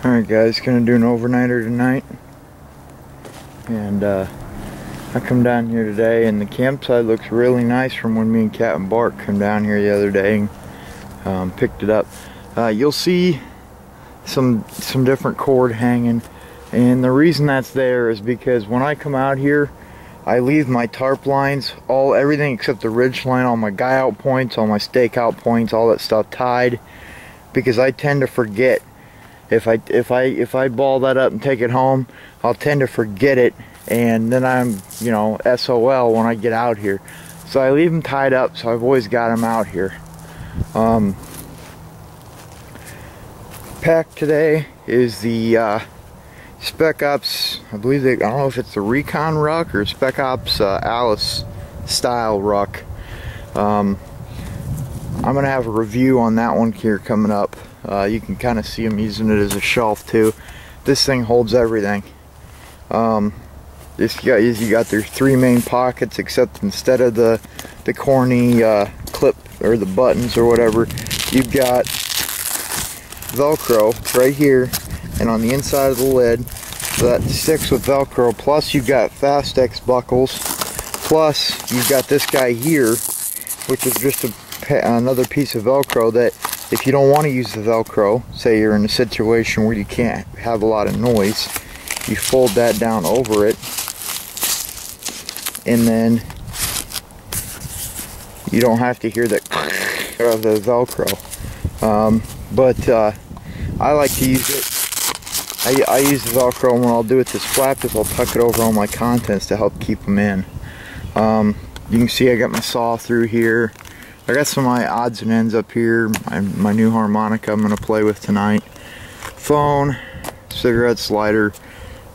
Alright guys, gonna do an overnighter tonight, and I come down here today and the campsite looks really nice from when me and Captain Bart come down here the other day and picked it up. You'll see some different cord hanging, and the reason that's there is because when I come out here I leave my tarp lines, everything except the ridge line, all my guy out points, all my stake out points, all that stuff tied, because I tend to forget. If I ball that up and take it home, I'll tend to forget it, and then I'm, SOL when I get out here. So I leave them tied up, so I've always got them out here. Pack today is the Spec Ops, I don't know if it's the Recon Ruck or Spec Ops Alice style ruck. I'm gonna have a review on that one here coming up. You can kind of see them using it as a shelf too. This thing holds everything. You got their three main pockets, except instead of the corny clip or the buttons or whatever, you've got Velcro right here and on the inside of the lid, so that sticks with Velcro. Plus you've got Fastex buckles. Plus you've got this guy here, which is just another piece of Velcro that, if you don't want to use the Velcro, say you're in a situation where you can't have a lot of noise, you fold that down over it, and then you don't have to hear the of the Velcro. I like to use it. I use the Velcro, and what I'll do with this flap is I'll tuck it over all my contents to help keep them in. You can see I got my saw through here. I got some of my odds and ends up here, my new harmonica I'm going to play with tonight. Phone, cigarette lighter,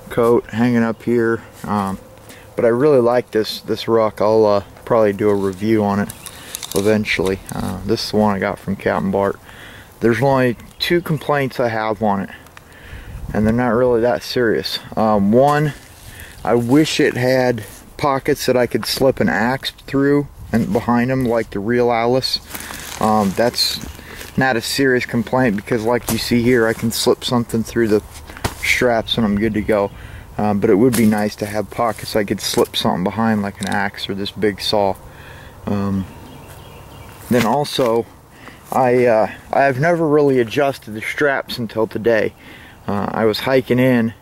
coat hanging up here. But I really like this ruck. I'll probably do a review on it eventually. This is the one I got from Captain Bart. There's only two complaints I have on it, and they're not really that serious. One, I wish it had pockets that I could slip an axe through and behind them like the real Alice. That's not a serious complaint, because like you see here, I can slip something through the straps and I'm good to go. But it would be nice to have pockets I could slip something behind, like an axe or this big saw. Then also, I've never really adjusted the straps until today. I was hiking in,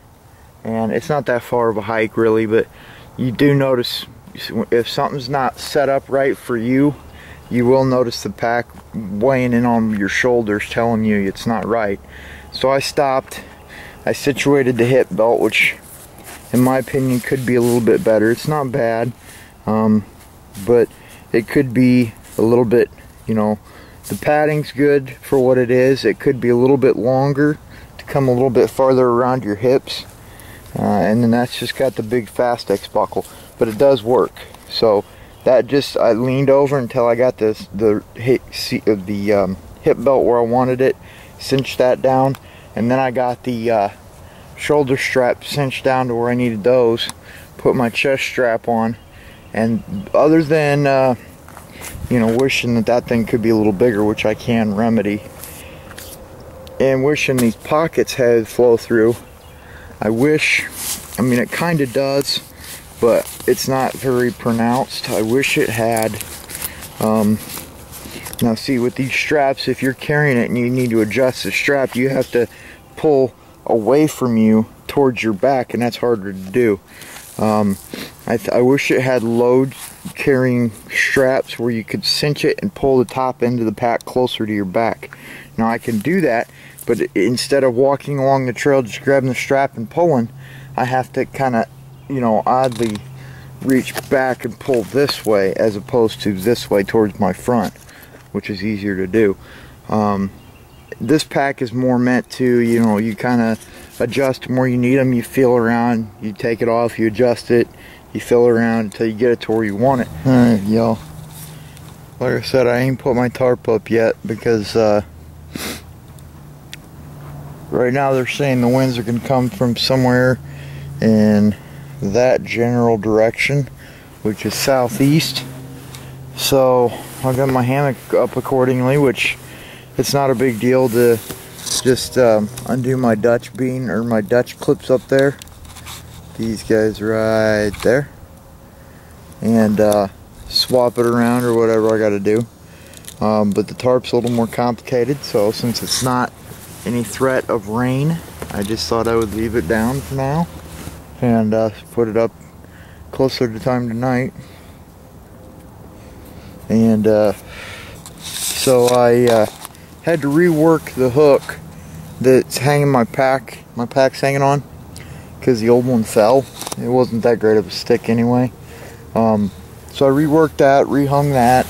and it's not that far of a hike really, but you do notice if something's not set up right for you, you will notice the pack weighing in on your shoulders telling you it's not right. So I stopped, I situated the hip belt, which in my opinion could be a little bit better. It's not bad, but it could be a little bit, the padding's good for what it is. It could be a little bit longer to come a little bit farther around your hips, and then that's just got the big Fastex buckle. But it does work. So that I leaned over until I got the hip belt where I wanted it, cinched that down, and then I got the shoulder strap cinched down to where I needed those, put my chest strap on, and other than wishing that thing could be a little bigger, which I can remedy, and wishing these pockets had flow through, it kind of does, but it's not very pronounced. I wish it had. Now see, with these straps, if you're carrying it and you need to adjust the strap, you have to pull away from you towards your back, and that's harder to do. I wish it had load carrying straps where you could cinch it and pull the top end of the pack closer to your back. Now I can do that, but instead of walking along the trail just grabbing the strap and pulling, I have to kind of oddly reach back and pull this way as opposed to this way towards my front, which is easier to do. This pack is more meant to, you kind of adjust them where you need them, you feel around, you take it off, you adjust it, you feel around until you get it to where you want it. Alright, y'all. Like I said, I ain't put my tarp up yet because right now they're saying the winds are going to come from somewhere in that general direction, which is southeast. So I got my hammock up accordingly, which it's not a big deal to just undo my Dutch bean or my Dutch clips up there. These guys right there. And swap it around or whatever I got to do. But the tarp's a little more complicated, so since it's not any threat of rain, I just thought I would leave it down for now and put it up closer to time tonight. And so I had to rework the hook that's hanging my pack's hanging on, because the old one fell. It wasn't that great of a stick anyway. So I reworked that, rehung that,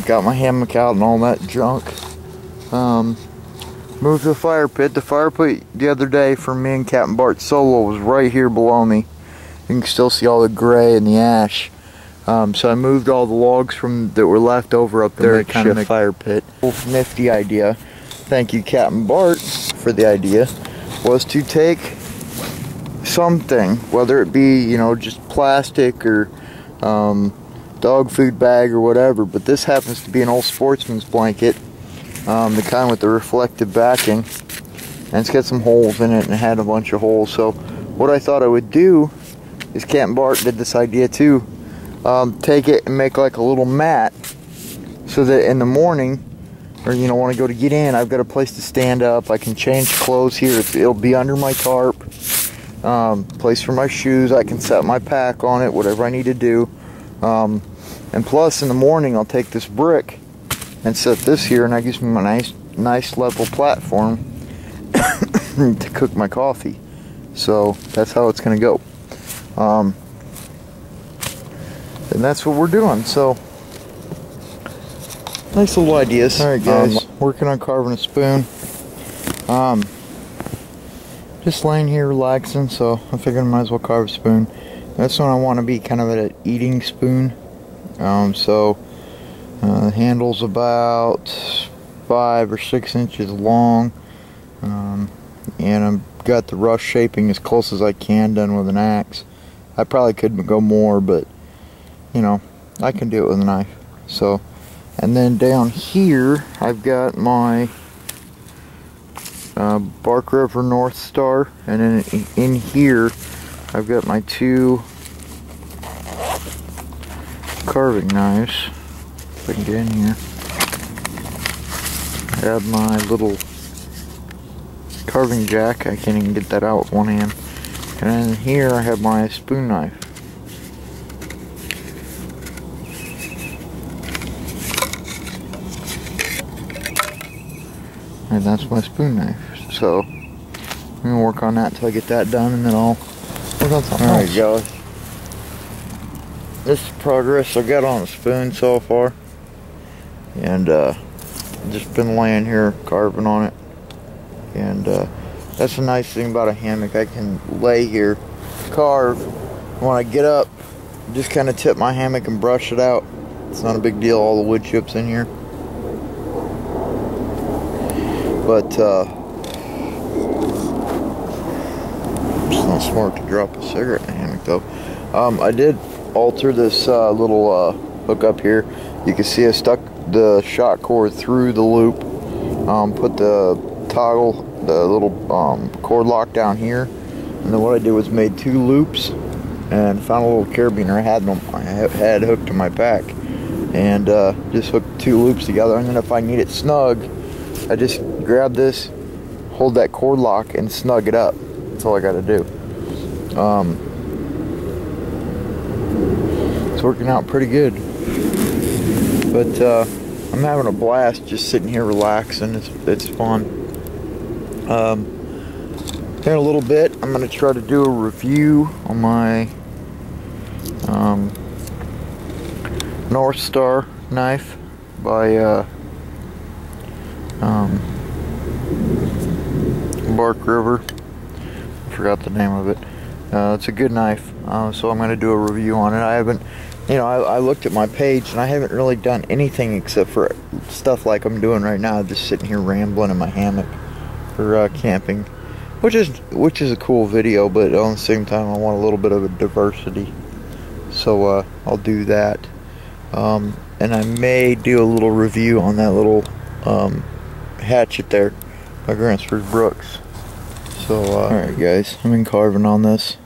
got my hammock out and all that junk. Moved the fire pit. The fire pit the other day for me and Captain Bart Solo was right here below me. You can still see all the gray and the ash. So I moved all the logs that were left over up there to kind of make a fire pit. Nifty idea. Thank you, Captain Bart, for the idea. Was to take something, whether it be, you know, just plastic or dog food bag or whatever, but this happens to be an old Sportsman's blanket, the kind with the reflective backing, and it's got some holes in it and it had a bunch of holes. So what I thought I would do is, Captain Bart did this idea too, take it and make like a little mat so that in the morning, or you know, when I go to get in, I've got a place to stand up. I can change clothes here. It'll be under my tarp. Place for my shoes. I can set my pack on it, whatever I need to do. And plus in the morning I'll take this brick and set this here, and that gives me a nice level platform to cook my coffee. So that's how it's gonna go. And that's what we're doing. So nice little ideas. Alright guys, working on carving a spoon. Just laying here relaxing, so I figured I might as well carve a spoon. This one I want to be kind of an eating spoon. The handle's about 5 or 6 inches long. And I've got the rough shaping as close as I can done with an axe. I probably could go more, but you know, I can do it with a knife. So, and then down here I've got my Bark River North Star, and then in here I've got my 2 carving knives. If I can get in here, I have my little carving jack. I can't even get that out with one hand. And then here I have my spoon knife. And that's my spoon knife. So I'm gonna work on that until I get that done, and then I'll work on something else. Alright guys, this is progress I got on the spoon so far, and just been laying here carving on it. And that's a nice thing about a hammock. I can lay here, carve. When I get up, just kind of tip my hammock and brush it out. It's not a big deal, all the wood chips in here. But it's not smart to drop a cigarette in a hammock though. I did alter this little hook up here. You can see I stuck the shot cord through the loop, put the toggle, the little cord lock down here, and then what I did was made 2 loops and found a little carabiner. I had hooked to my pack, and just hooked 2 loops together. And then if I need it snug, I just grab this, hold that cord lock, and snug it up. That's all I gotta do. It's working out pretty good. But I'm having a blast just sitting here relaxing. It's fun. In a little bit, I'm gonna try to do a review on my North Star knife by Bark River. I forgot the name of it. It's a good knife, so I'm going to do a review on it. I haven't, you know, I looked at my page and I haven't really done anything except for stuff like I'm doing right now, just sitting here rambling in my hammock for camping, which is a cool video, but on the same time I want a little bit of a diversity, so I'll do that. And I may do a little review on that little hatchet there. by Grantsford Brooks. So, alright guys, I've been carving on this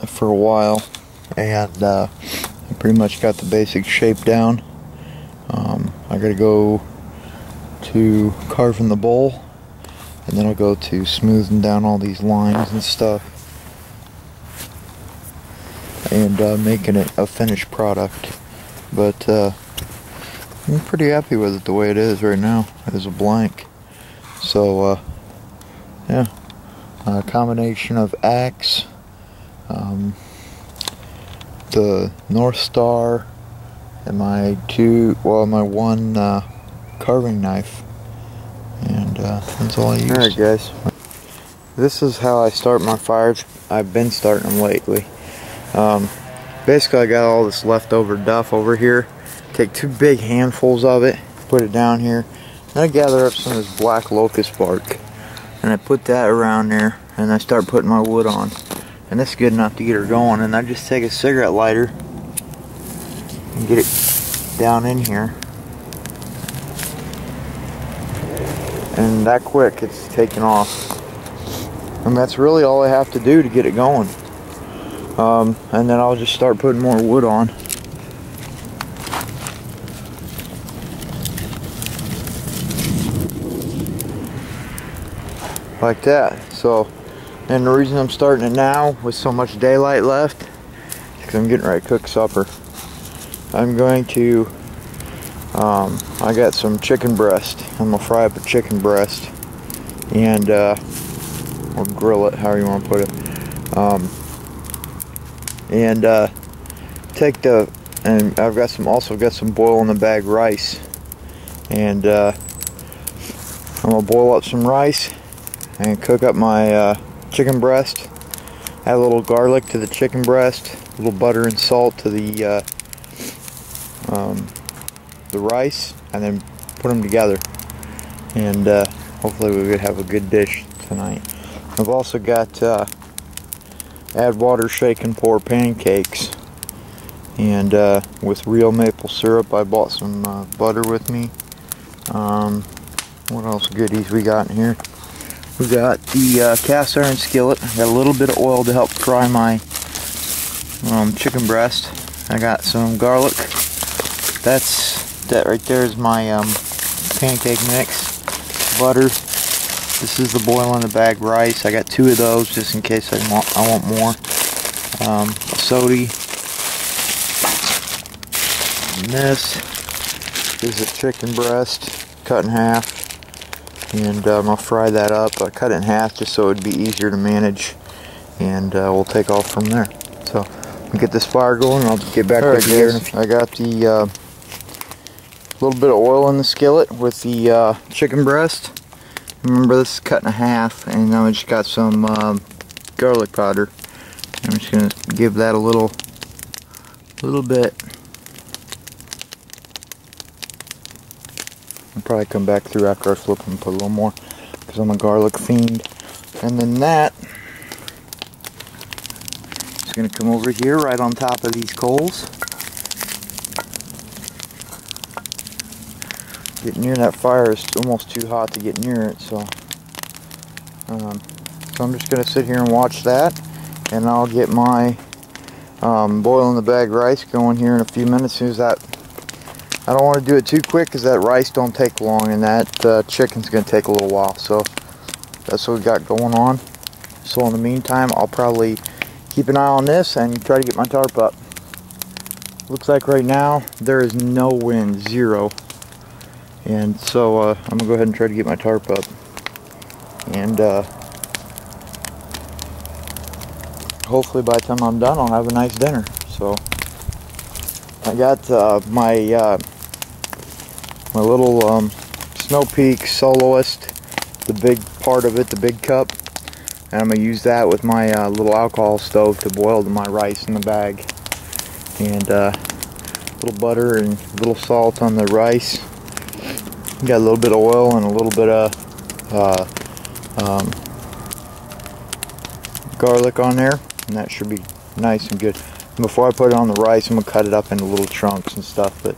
for a while, and I pretty much got the basic shape down. I gotta go to carving the bowl, and then I'll go to smoothing down all these lines and stuff, and making it a finished product. But I'm pretty happy with it the way it is right now as a blank. So yeah, a combination of axe, the North Star, and my one carving knife, and that's all I use. Alright guys, this is how I start my fires. I've been starting them lately. Basically I got all this leftover duff over here. Take 2 big handfuls of it, put it down here, then I gather up some of this black locust bark, and I put that around there, and I start putting my wood on, and this is good enough to get her going. And I just take a cigarette lighter and get it down in here, and that quick it's taken off, and that's really all I have to do to get it going. And then I'll just start putting more wood on. Like that. So, and the reason I'm starting it now with so much daylight left is because I'm getting ready to cook supper. I'm going to, I got some chicken breast. I'm going to fry up a chicken breast, and, or grill it, however you want to put it. Take the, and I've got also got some boil in the bag rice, and I'm going to boil up some rice and cook up my chicken breast. Add a little garlic to the chicken breast, a little butter and salt to the rice, and then put them together. And hopefully we would have a good dish tonight. I've also got add water, shake and pour pancakes, and with real maple syrup. I bought some butter with me. What else goodies we got in here? We got the cast iron skillet. I got a little bit of oil to help fry my chicken breast. I got some garlic. That right there is my pancake mix. Butter. This is the boil in the bag rice. I got 2 of those just in case I want more. Sody. And this is a chicken breast cut in half. And I'll fry that up. I cut it in half just so it would be easier to manage, and we'll take off from there. So I'll get this fire going, and I'll get back to here in a few. I got the little bit of oil in the skillet with the chicken breast. Remember, this is cut in half, and now I just got some garlic powder. I'm just gonna give that a little bit. I'll probably come back through after I flip them and put a little more, because I'm a garlic fiend. And then that is going to come over here right on top of these coals. Getting near that fire is almost too hot to get near it, so I'm just going to sit here and watch that, and I'll get my boil in the bag rice going here in a few minutes. As soon as that, I don't want to do it too quick because that rice don't take long, and that chicken's going to take a little while. So that's what we got going on. So in the meantime, I'll probably keep an eye on this and try to get my tarp up. Looks like right now there is no wind, 0. And so I'm going to go ahead and try to get my tarp up. And hopefully by the time I'm done, I'll have a nice dinner. So I got my little Snow Peak Soloist, the big part of it, the big cup, and I'm going to use that with my little alcohol stove to boil my rice in the bag. And a little butter and a little salt on the rice. Got a little bit of oil and a little bit of garlic on there, and that should be nice and good. And before I put it on the rice, I'm going to cut it up into little chunks and stuff, but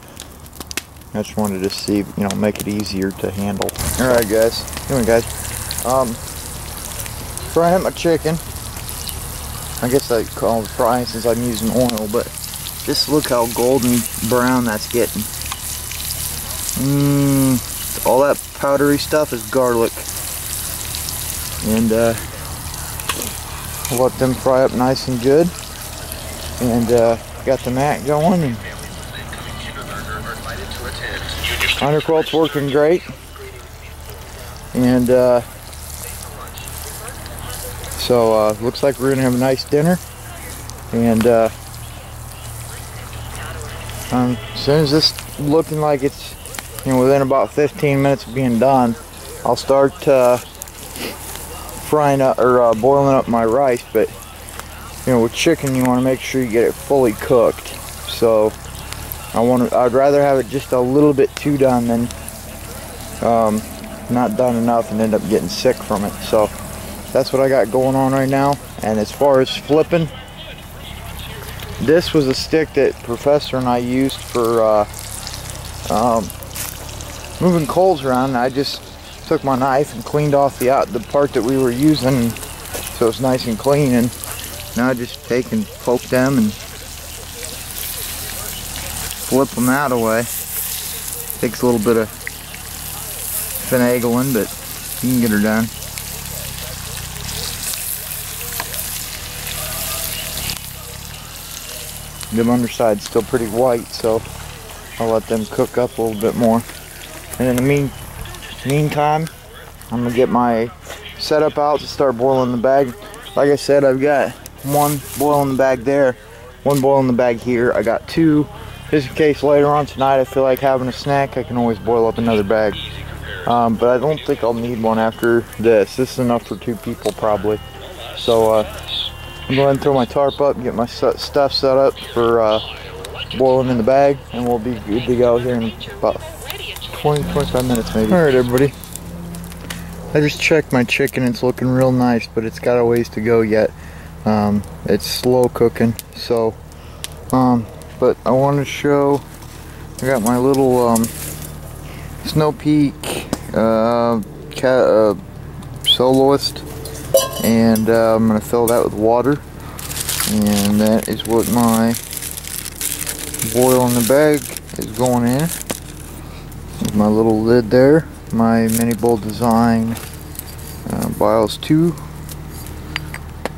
I just wanted to see, you know, make it easier to handle. Alright guys, anyway guys, frying up my chicken. I guess I call it frying since I'm using oil, but just look how golden brown that's getting. All that powdery stuff is garlic. And let them fry up nice and good. And got the mat going. And underquilt's working great. And so looks like we're gonna have a nice dinner. And as soon as this looking like it's, you know, within about 15 minutes of being done, I'll start frying up or boiling up my rice. But you know, with chicken you want to make sure you get it fully cooked. So I'd rather have it just a little bit too done than not done enough and end up getting sick from it. So that's what I got going on right now. And as far as flipping, this was a stick that Professor and I used for moving coals around. I just took my knife and cleaned off the part that we were using, so it's nice and clean. And now I just take and poke them and flip them out away. Takes a little bit of finagling, but you can get her done. The underside's still pretty white, so I'll let them cook up a little bit more. And in the meantime, I'm gonna get my setup out to start boiling the bag. Like I said, I've got one boil in the bag there, one boil in the bag here. I got two, just in case later on tonight I feel like having a snack. I can always boil up another bag. But I don't think I'll need one after this. This is enough for 2 people probably. So I'm going to go ahead and throw my tarp up, get my stuff set up for boiling in the bag, and we'll be good to go here in about 20-25 minutes maybe. Alright everybody, I just checked my chicken. It's looking real nice, but it's got a ways to go yet. It's slow cooking, so but I want to show, I got my little Snow Peak Soloist, and I'm going to fill that with water, and that is what my boil in the bag is going in. With my little lid there, my Mini Bowl Design Bios 2.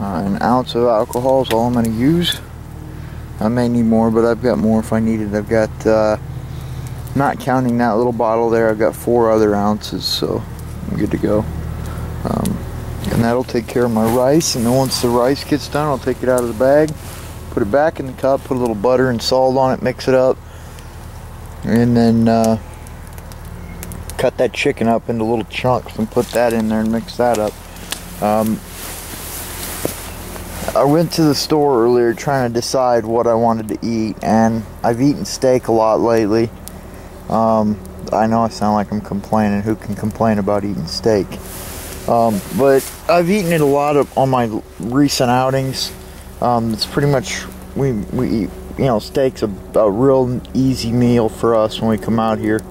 An ounce of alcohol is all I'm going to use. I may need more, but I've got more if I need it. I've got, not counting that little bottle there, I've got 4 other ounces, so I'm good to go. And that'll take care of my rice. And then once the rice gets done, I'll take it out of the bag, put it back in the cup, put a little butter and salt on it, mix it up, and then cut that chicken up into little chunks and put that in there and mix that up. I went to the store earlier trying to decide what I wanted to eat, and I've eaten steak a lot lately. I know I sound like I'm complaining. Who can complain about eating steak? But I've eaten it a lot on my recent outings. It's pretty much, we eat, you know, steak's a real easy meal for us when we come out here.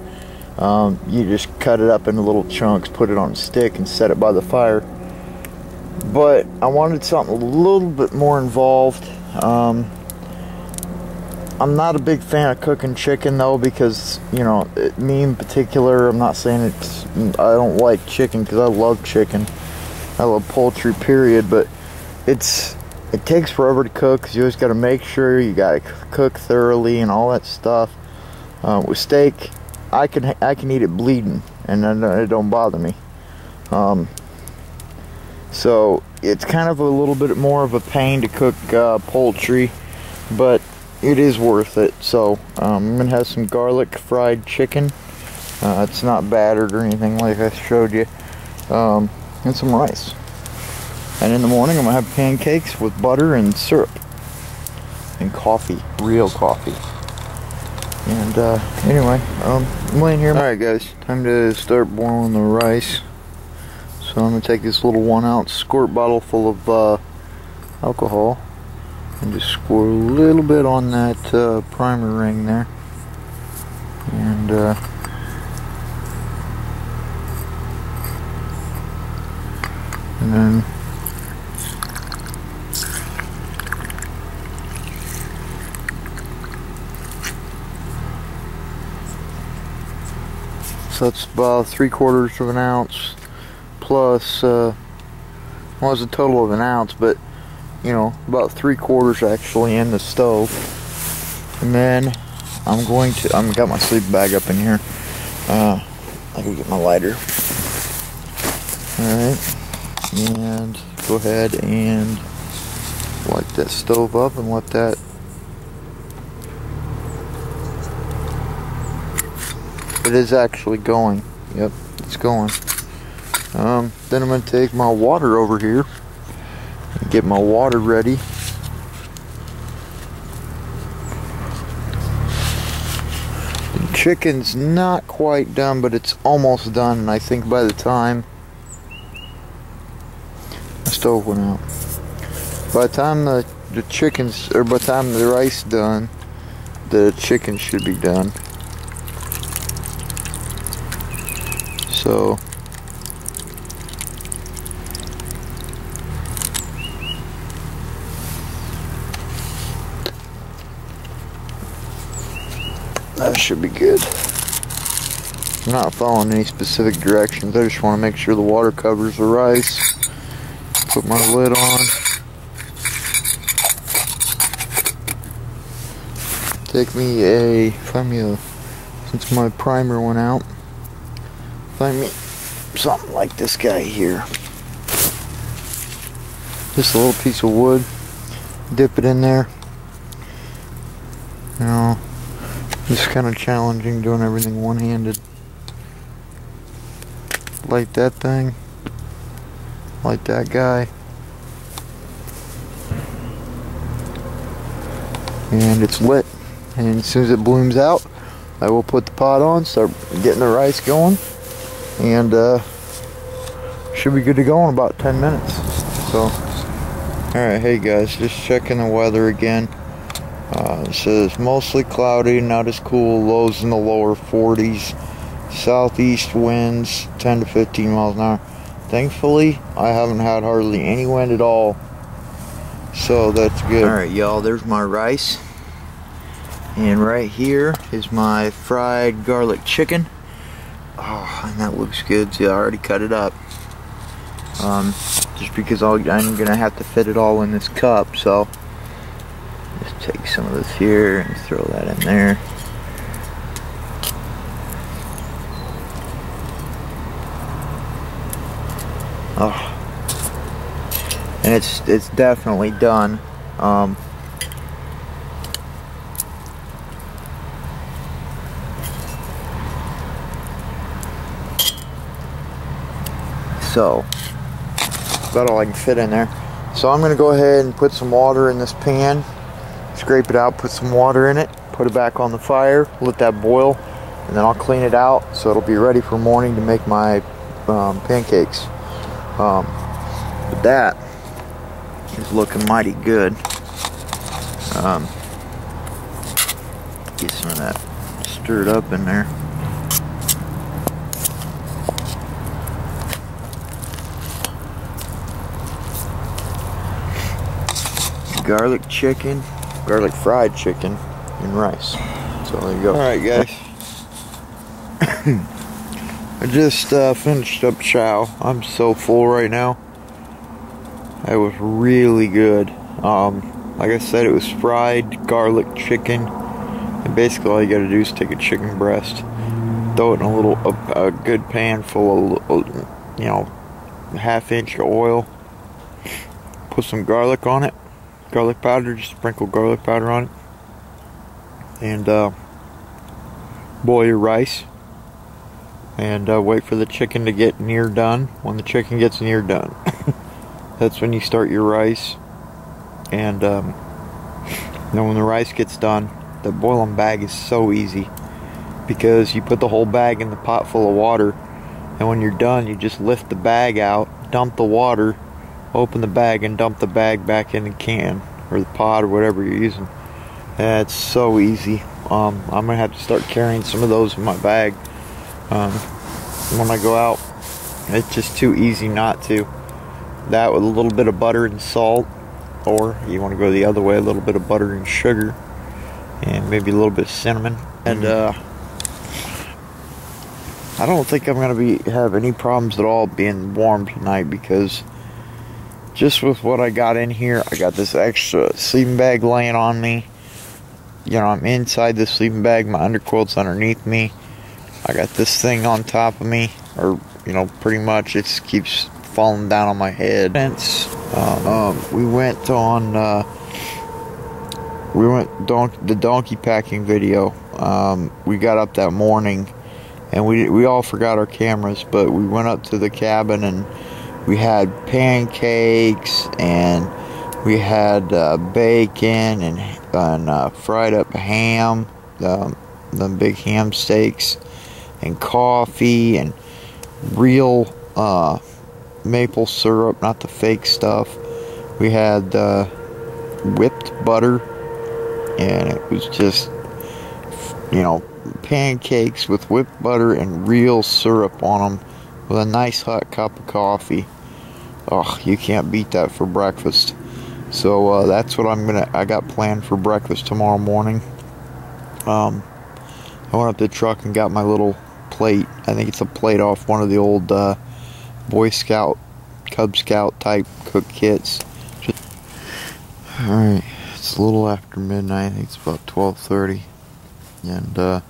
You just cut it up into little chunks, put it on a stick, and set it by the fire. But I wanted something a little bit more involved. I'm not a big fan of cooking chicken though, because, you know, me in particular, I'm not saying I don't like chicken, because I love chicken. I love poultry period, but it takes forever to cook, because you always got to make sure you got to cook thoroughly and all that stuff. With steak, I can eat it bleeding, and it don't bother me. So it's kind of a little bit more of a pain to cook poultry, but it is worth it. So I'm gonna have some garlic fried chicken. It's not battered or anything like I showed you, and some rice. And in the morning I'm gonna have pancakes with butter and syrup and coffee, real coffee. And anyway, I'm laying here. Alright guys, time to start boiling the rice. So I'm going to take this little 1 ounce squirt bottle full of alcohol and just squirt a little bit on that primer ring there. And then so it's about 3/4 of an ounce plus, well, it's a total of an ounce, but you know, about 3/4 actually in the stove. And then I'm going to, I've got my sleeping bag up in here. I can get my lighter. Alright, and go ahead and light that stove up and let that. It is actually going. Yep, it's going. Then I'm going to take my water over here and get my water ready. The chicken's not quite done, but it's almost done, and I think by the time the stove went out, by the time the chicken's, or by the time the rice done, the chicken should be done. So that should be good. I'm not following any specific directions. I just want to make sure the water covers the rice. Put my lid on. Since my primer went out, find me something like this guy here. Just a little piece of wood. Dip it in there. You know, it's kind of challenging doing everything one-handed. Light that thing. Light that guy. And it's lit. And as soon as it blooms out, I will put the pot on, start getting the rice going, and should be good to go in about 10 minutes. So, alright, hey guys, just checking the weather again. It says mostly cloudy, not as cool, lows in the lower 40s, southeast winds 10 to 15 miles an hour. Thankfully, I haven't had hardly any wind at all, so that's good. Alright y'all, there's my rice. And right here is my fried garlic chicken. Oh, and that looks good. See, I already cut it up. Just because I'm gonna have to fit it all in this cup, so just take some of this here and throw that in there. Oh, and it's definitely done. So, about all I can fit in there. So I'm going to go ahead and put some water in this pan, scrape it out, put some water in it, put it back on the fire, let that boil, and then I'll clean it out so it'll be ready for morning to make my pancakes. But that is looking mighty good. Get some of that stirred up in there. Garlic chicken, garlic fried chicken, and rice. So there you go. Alright guys, I just finished up chow. I'm so full right now. It was really good. Like I said, it was fried garlic chicken, and basically all you gotta do is take a chicken breast, throw it in a good pan full of, you know, a half-inch of oil, put some garlic on it. Garlic powder, just sprinkle garlic powder on it, and boil your rice, and wait for the chicken to get near done. When the chicken gets near done, that's when you start your rice, and then when the rice gets done, the boiling bag is so easy, because you put the whole bag in the pot full of water, and when you're done, you just lift the bag out, dump the water, open the bag, and dump the bag back in the can or the pot or whatever you're using. And it's so easy. I'm gonna have to start carrying some of those in my bag when I go out. It's just too easy not to. That with a little bit of butter and salt, or you want to go the other way, a little bit of butter and sugar, and maybe a little bit of cinnamon. And I don't think I'm gonna have any problems at all being warm tonight, because just with what I got in here, I got this extra sleeping bag laying on me. You know, I'm inside the sleeping bag, my underquilt's underneath me. I got this thing on top of me, or, you know, pretty much it keeps falling down on my head. We went on, the donkey packing video. We got up that morning, and we all forgot our cameras, but we went up to the cabin, and we had pancakes, and we had bacon, and fried up ham, the big ham steaks, and coffee, and real maple syrup, not the fake stuff. We had whipped butter, and it was just, you know, pancakes with whipped butter and real syrup on them, with a nice hot cup of coffee. Oh, you can't beat that for breakfast. So that's what I got planned for breakfast tomorrow morning. I went up to the truck and got my little plate. I think it's a plate off one of the old Boy Scout, Cub Scout type cook kits. Alright, it's a little after midnight. I think it's about 12:30, and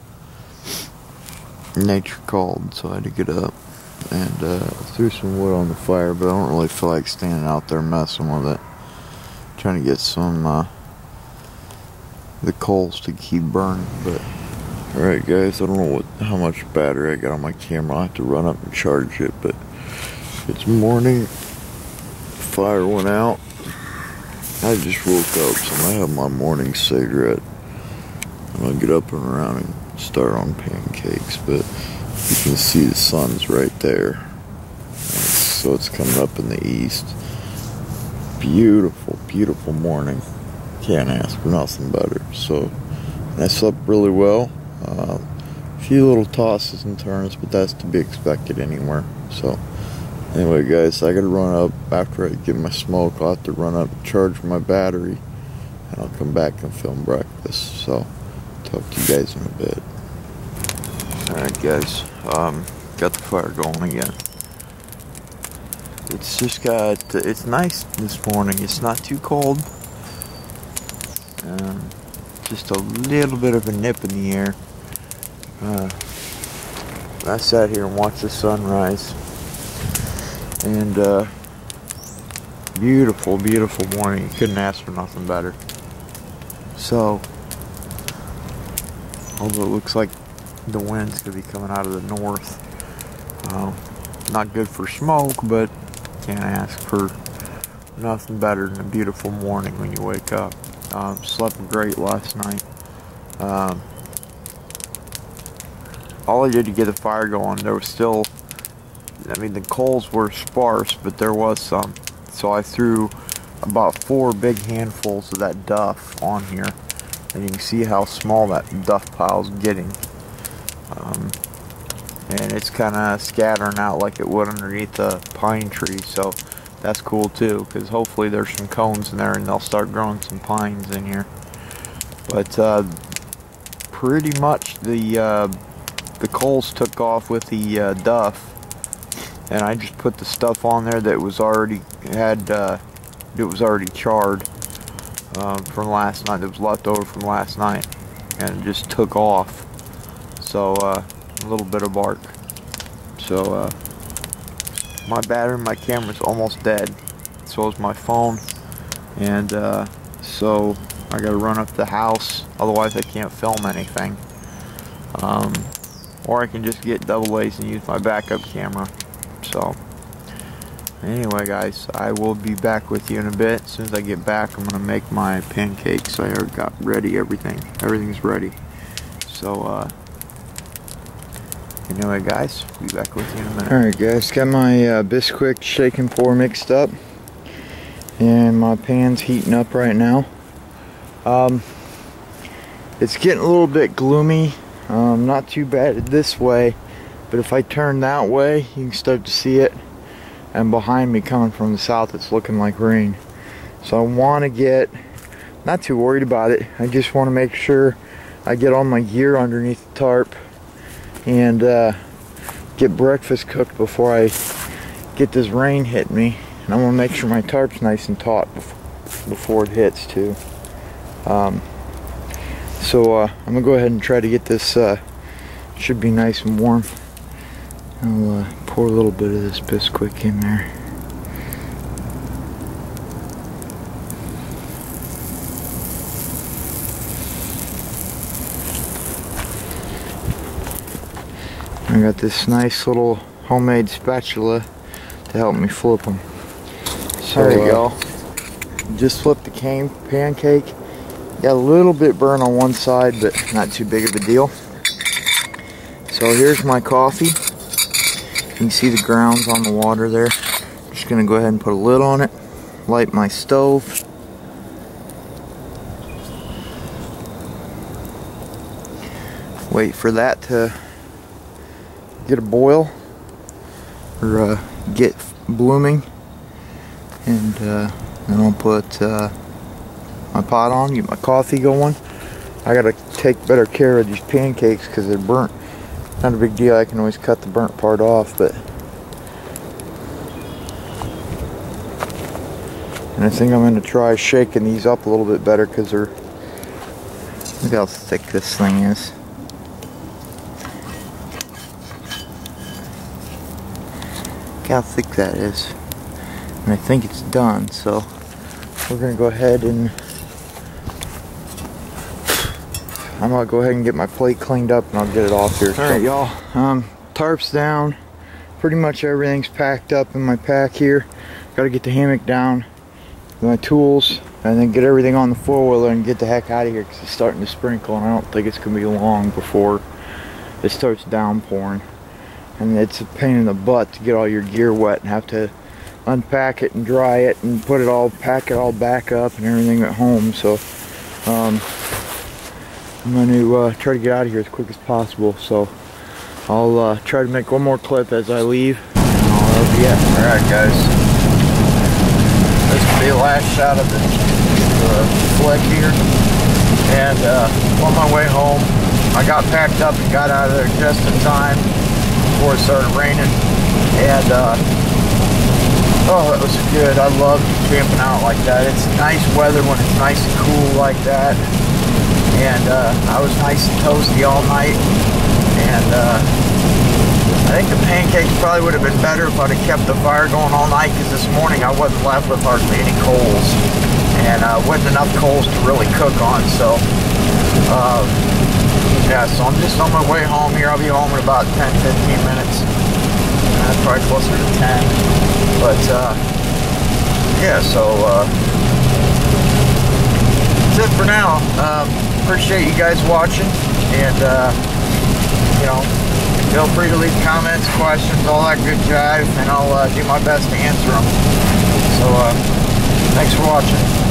nature called, so I had to get up and threw some wood on the fire, but I don't really feel like standing out there messing with it. Trying to get some the coals to keep burning. But alright guys, I don't know how much battery I got on my camera. I'll have to run up and charge it, but it's morning. Fire went out. I just woke up, so I have my morning cigarette. I'm gonna get up and around and start on pancakes, but you can see the sun's right there, so it's coming up in the east. Beautiful, beautiful morning. Can't ask for nothing better. So I slept really well. A few little tosses and turns, but that's to be expected anywhere. So anyway guys, I gotta run up after I get my smoke. I'll have to run up and charge my battery, and I'll come back and film breakfast. So talk to you guys in a bit. Alright guys, got the fire going again. It's just it's nice this morning. It's not too cold. Just a little bit of a nip in the air. I sat here and watched the sunrise. And beautiful, beautiful morning. You couldn't ask for nothing better. So, although it looks like the wind's gonna be coming out of the north. Not good for smoke, but can't ask for nothing better than a beautiful morning when you wake up. Slept great last night. All I did to get the fire going, there was still, I mean, the coals were sparse, but there was some. So I threw about 4 big handfuls of that duff on here, and you can see how small that duff pile's getting. And it's kind of scattering out like it would underneath a pine tree, so that's cool too, because hopefully there's some cones in there and they'll start growing some pines in here. But pretty much the coals took off with the duff, and I just put the stuff on there that was already charred from last night, that was left over from last night, and it just took off. So a little bit of bark. So my battery in my camera's almost dead, so is my phone, and so I gotta run up the house, otherwise I can't film anything. Or I can just get double A's and use my backup camera. So anyway guys, I will be back with you in a bit. As soon as I get back, I'm gonna make my pancakes. I already got ready, everything's ready. So anyway guys, be back with you in a minute. Alright guys, got my Bisquick shake and pour mixed up, and my pan's heating up right now. It's getting a little bit gloomy. Not too bad this way, but if I turn that way, you can start to see it. And behind me, coming from the south, it's looking like rain. So I want to get, not too worried about it. I just want to make sure I get all my gear underneath the tarp and get breakfast cooked before I get this rain hitting me. And I want to make sure my tarp's nice and taut before it hits too. So I'm gonna go ahead and try to get this. Should be nice and warm. I'll pour a little bit of this Bisquick in there. I got this nice little homemade spatula to help me flip them. So there you go. Just flipped the pancake. Got a little bit burn on one side, but not too big of a deal. So here's my coffee. You can see the grounds on the water there. Just gonna go ahead and put a lid on it. Light my stove. Wait for that to get a boil or get blooming, and then I'll put my pot on, get my coffee going. I gotta take better care of these pancakes because they're burnt. Not a big deal, I can always cut the burnt part off, but and I think I'm gonna try shaking these up a little bit better because they're, look how thick this thing is. Look how thick that is. And I think it's done, so we're gonna go ahead and I'm gonna go ahead and get my plate cleaned up and I'll get it off here. Alright y'all, tarp's down. Pretty much everything's packed up in my pack here. Gotta get the hammock down, my tools, and then get everything on the four-wheeler and get the heck out of here because it's starting to sprinkle and I don't think it's gonna be long before it starts downpouring. And it's a pain in the butt to get all your gear wet and have to unpack it and dry it and put it all, pack it all back up and everything at home. So I'm going to try to get out of here as quick as possible. So I'll try to make one more clip as I leave. That'll be it. Alright guys, this will be the last shot of the flick here. And on my way home, I got packed up and got out of there just in time before it started raining. And oh, it was good. I love camping out like that. It's nice weather when it's nice and cool like that. And I was nice and toasty all night. And I think the pancakes probably would have been better if I'd have kept the fire going all night, because this morning I wasn't left with hardly any coals. And wasn't enough coals to really cook on. So yeah, so I'm just on my way home here. I'll be home in about 10-15 minutes. Probably closer to 10. But yeah, so that's it for now. Appreciate you guys watching, and you know, feel free to leave comments, questions, all that good jive, and I'll do my best to answer them. So thanks for watching.